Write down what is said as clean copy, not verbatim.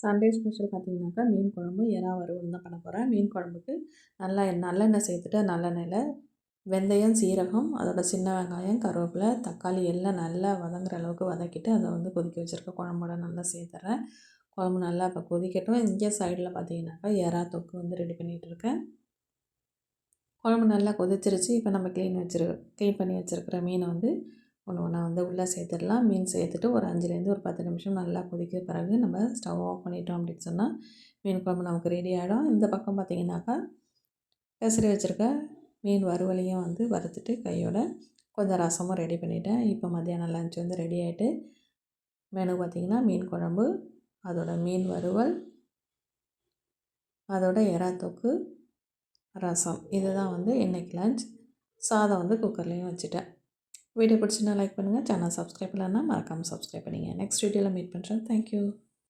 Sunday special பார்த்தீங்கன்னாக்கா, மீன் குழம்பு, எறா வறுவல் தான் பண்ண போகிறேன். மீன் குழம்புக்கு நல்லா நல்லெண்ணெய் சேர்த்துட்டு, நல்லெண்ணெயில் வெந்தயம், சீரகம், அதோட சின்ன வெங்காயம், கருவேப்பிலை, தக்காளி எல்லாம் நல்லா வதங்குற அளவுக்கு வதக்கிட்டு, அதை கொதிக்க வச்சுருக்க குழம்போட நல்லா சேர்த்துறேன். குழம்பு நல்லா இப்போ கொதிக்கட்டும். இங்கே சைடில் பார்த்தீங்கன்னாக்கா, எறா தொக்கு ரெடி பண்ணிகிட்ருக்கேன். குழம்பு நல்லா கொதிச்சிருச்சு. இப்போ நம்ம க்ளீன் பண்ணி வச்சுருக்கிற மீனை ஒன்று ஒன்றா உள்ளே சேர்த்துடலாம். மீன் சேர்த்துட்டு ஒரு 5லேருந்து ஒரு 10 நிமிஷம் நல்லா கொதிக்க பிறகு நம்ம ஸ்டவ் ஆஃப் பண்ணிட்டோம் அப்படின்னு சொன்னால் மீன் குழம்பு நமக்கு ரெடி ஆகிடும். இந்த பக்கம் பார்த்திங்கனாக்கா பெசரி வச்சுருக்க மீன் வறுவலையும் வறுத்துட்டு கையோட கொஞ்சம் ரசமும் ரெடி பண்ணிட்டேன். இப்போ மத்தியானம் லஞ்ச் ரெடி ஆகிட்டு மெனு பார்த்திங்கன்னா மீன் குழம்பு, அதோட மீன் வறுவல், அதோட எறா தொக்கு, ரசம், இதுதான் இன்றைக்கி லஞ்ச். சாதம் குக்கர்லேயும் வச்சுட்டேன். வீடியோ பிடிச்சிருந்தா லைக் பண்ணுங்கள். சேனல் சப்ஸ்கிரைப் பண்ணலன்னா மறக்காமல் சப்ஸ்கிரைப் பண்ணிங்க. நெக்ஸ்ட் வீடியோவில் மீட் பண்ணுறேன். தேங்க்யூ.